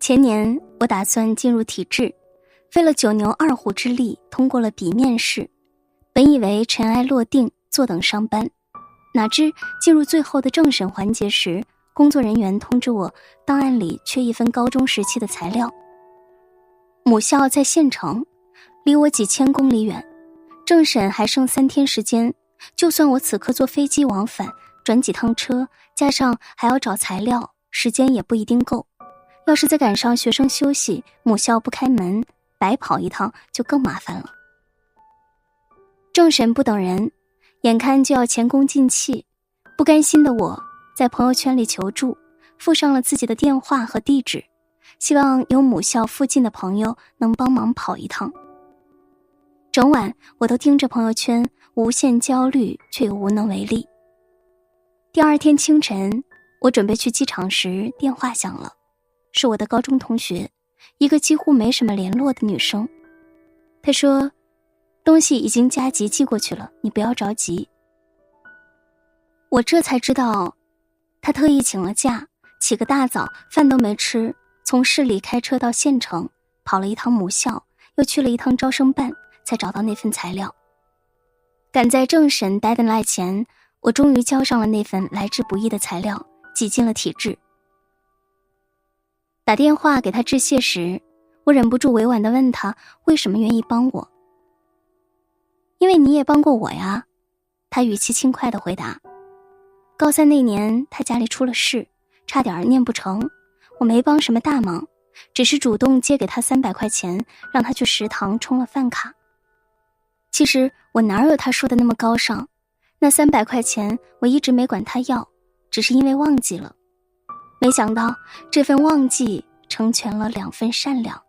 前年我打算进入体制，费了九牛二虎之力通过了笔面试，本以为尘埃落定，坐等上班，哪知进入最后的政审环节时，工作人员通知我档案里缺一份高中时期的材料。母校在县城，离我几千公里远，政审还剩3天时间，就算我此刻坐飞机往返，转几趟车，加上还要找材料，时间也不一定够。要是再赶上学生休息，母校不开门，白跑一趟就更麻烦了。政审不等人，眼看就要前功尽弃，不甘心的我在朋友圈里求助，附上了自己的电话和地址，希望有母校附近的朋友能帮忙跑一趟。整晚我都盯着朋友圈，无限焦虑，却又无能为力。第二天清晨，我准备去机场时，电话响了，是我的高中同学，一个几乎没什么联络的女生。她说，东西已经加急寄过去了，你不要着急。我这才知道，她特意请了假，起个大早，饭都没吃，从市里开车到县城，跑了一趟母校，又去了一趟招生办，才找到那份材料。赶在政审 deadline 前，我终于交上了那份来之不易的材料，挤进了体制。打电话给他致谢时，我忍不住委婉地问他为什么愿意帮我。因为你也帮过我呀，他语气轻快地回答。高3那年他家里出了事，差点念不成，我没帮什么大忙，只是主动借给他300块钱，让他去食堂充了饭卡。其实我哪有他说的那么高尚，那300块钱我一直没管他要，只是因为忘记了。没想到这份忘记成全了2份善良，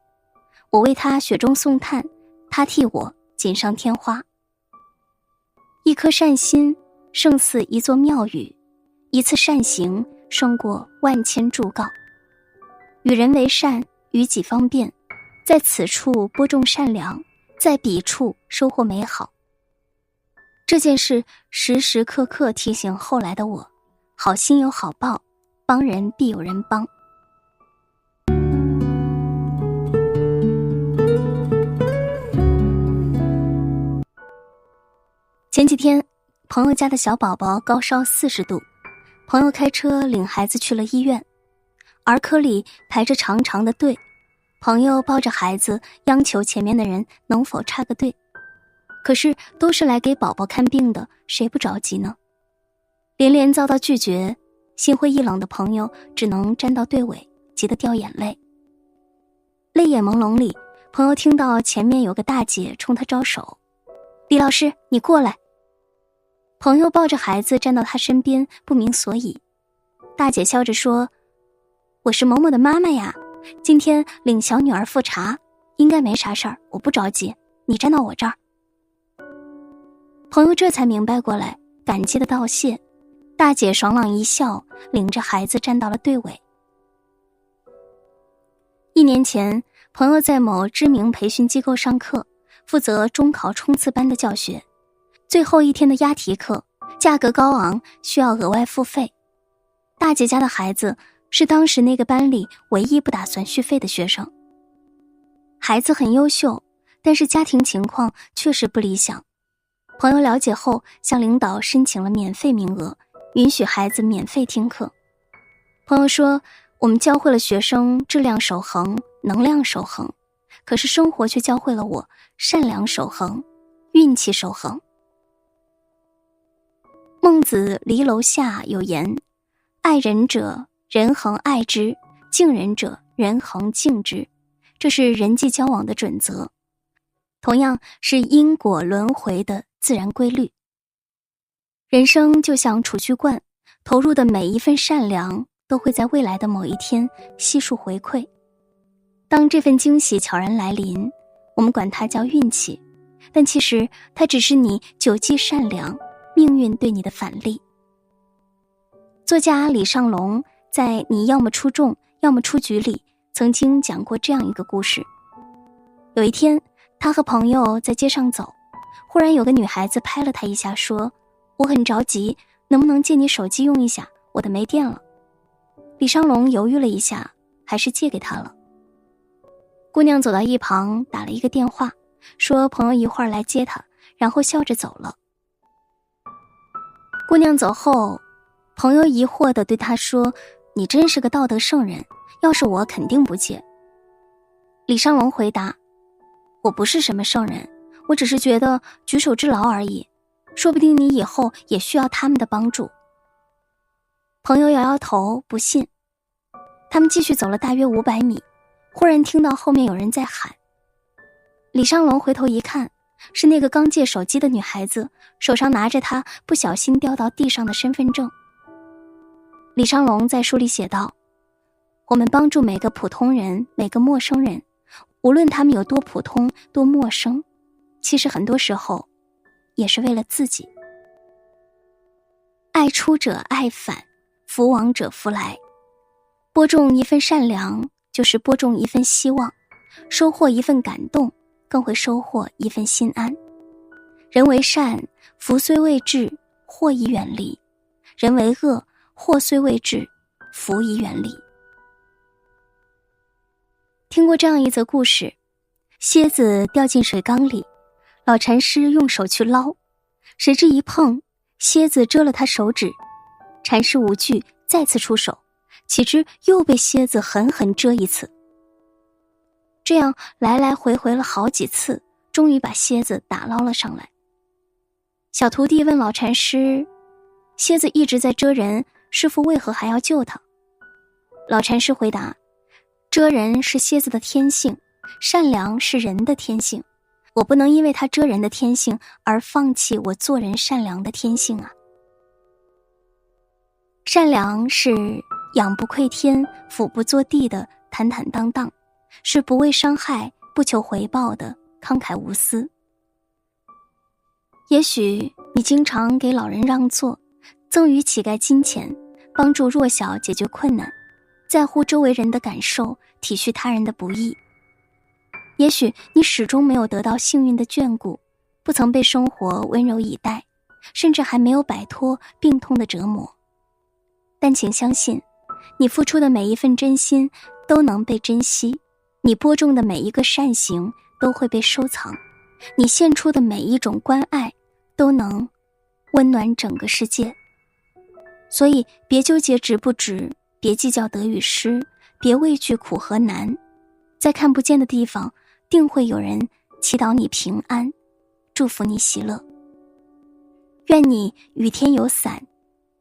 我为他雪中送炭，他替我锦上添花。一颗善心胜似一座庙宇，一次善行胜过万千祝告。与人为善，于己方便，在此处播种善良，在彼处收获美好。这件事时时刻刻提醒后来的我，好心有好报，帮人必有人帮。前几天，朋友家的小宝宝高烧40度，朋友开车领孩子去了医院，儿科里排着长长的队，朋友抱着孩子央求前面的人能否插个队。可是都是来给宝宝看病的，谁不着急呢？连连遭到拒绝，心灰意冷的朋友只能站到队尾，急得掉眼泪。泪眼朦胧里，朋友听到前面有个大姐冲他招手，李老师，你过来。朋友抱着孩子站到他身边，不明所以。大姐笑着说，我是某某的妈妈呀，今天领小女儿复查，应该没啥事儿，我不着急，你站到我这儿。朋友这才明白过来，感激的道谢。大姐爽朗一笑，领着孩子站到了队尾。1年前，朋友在某知名培训机构上课，负责中考冲刺班的教学。最后一天的押题课，价格高昂，需要额外付费。大姐家的孩子是当时那个班里唯一不打算续费的学生。孩子很优秀，但是家庭情况确实不理想。朋友了解后，向领导申请了免费名额，允许孩子免费听课。朋友说，我们教会了学生质量守恒，能量守恒，可是生活却教会了我善良守恒，运气守恒。孟子离楼下有言，爱人者人恒爱之，敬人者人恒敬之，这是人际交往的准则，同样是因果轮回的自然规律。人生就像储蓄罐，投入的每一份善良都会在未来的某一天悉数回馈。当这份惊喜悄然来临，我们管它叫运气，但其实它只是你久积善良，命运对你的返利。作家李尚龙在《你要么出众，要么出局》里曾经讲过这样一个故事。有一天，他和朋友在街上走，忽然有个女孩子拍了他一下，说，我很着急，能不能借你手机用一下，我的没电了。李尚龙犹豫了一下，还是借给他了。姑娘走到一旁打了一个电话，说朋友一会儿来接她，然后笑着走了。姑娘走后，朋友疑惑地对她说，你真是个道德圣人，要是我肯定不接。李尚龙回答，我不是什么圣人，我只是觉得举手之劳而已，说不定你以后也需要他们的帮助。朋友摇摇头，不信。他们继续走了大约500米，忽然听到后面有人在喊。李尚龙回头一看，是那个刚借手机的女孩子，手上拿着她不小心掉到地上的身份证。李尚龙在书里写道，我们帮助每个普通人，每个陌生人，无论他们有多普通多陌生，其实很多时候也是为了自己。爱出者爱返，福往者福来。播种一份善良，就是播种一份希望，收获一份感动，更会收获一份心安。人为善，福虽未至，祸已远离；人为恶，祸虽未至，福已远离。听过这样一则故事，蝎子掉进水缸里，老禅师用手去捞，谁知一碰，蝎子蛰了他手指，禅师无惧，再次出手，岂知又被蝎子狠狠蛰一次。这样来来回回了好几次，终于把蝎子打捞了上来。小徒弟问老禅师，蝎子一直在蛰人，师父为何还要救他？老禅师回答，蛰人是蝎子的天性，善良是人的天性，我不能因为他蛰人的天性而放弃我做人善良的天性啊。善良是仰不愧天，俯不作地的坦坦荡荡，是不畏伤害，不求回报的慷慨无私。也许你经常给老人让座，赠予乞丐金钱，帮助弱小解决困难，在乎周围人的感受，体恤他人的不易。也许你始终没有得到幸运的眷顾，不曾被生活温柔以待，甚至还没有摆脱病痛的折磨。但请相信，你付出的每一份真心都能被珍惜，你播种的每一个善行都会被收藏，你献出的每一种关爱都能温暖整个世界。所以别纠结值不值，别计较得与失，别畏惧苦和难，在看不见的地方定会有人祈祷你平安，祝福你喜乐。愿你雨天有伞，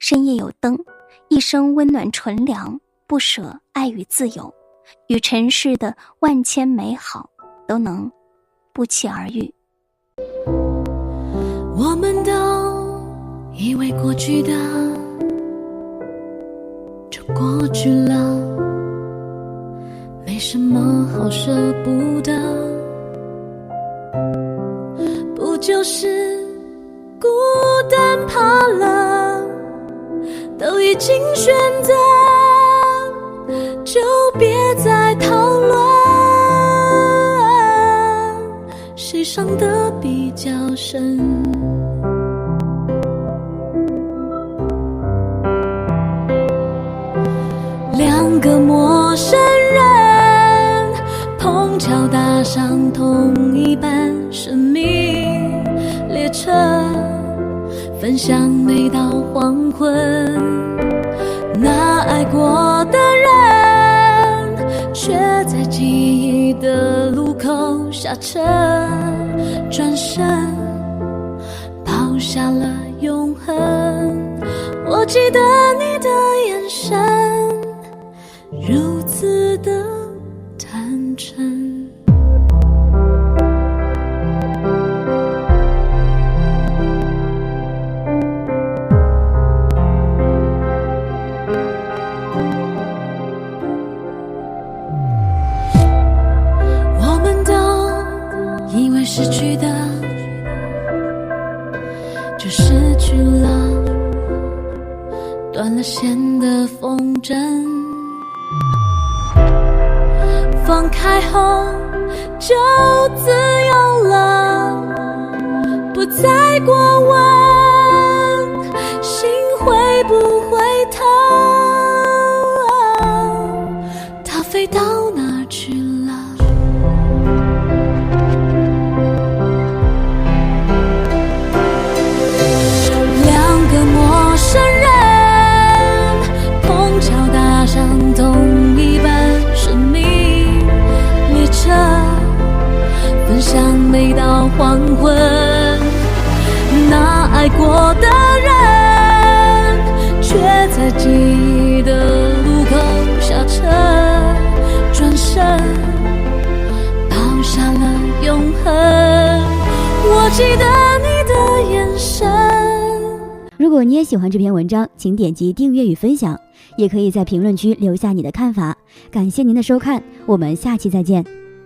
深夜有灯，一生温暖纯良，不舍爱与自由，与尘世的万千美好都能不期而遇。我们都以为过去的就过去了，没什么好舍不得，不就是孤单怕冷，都已经选择，就别再讨论谁伤得比较深。两个陌生人碰巧搭上同一班生命列车，分享每道黄昏，那爱过的人却在记忆的路口下车，转身抛下了永恒。我记得你的眼神如此的坦诚。我们都以为失去的就失去了，断了线的风筝放开后就自由了，不再过问心会不会疼，它飞到哪去了？美到黄昏。那爱过的人，却在记忆的路口下车，转身抛下了永恒。我记得你的眼神。如果你也喜欢这篇文章，请点击订阅与分享，也可以在评论区留下你的看法。感谢您的收看，我们下期再见。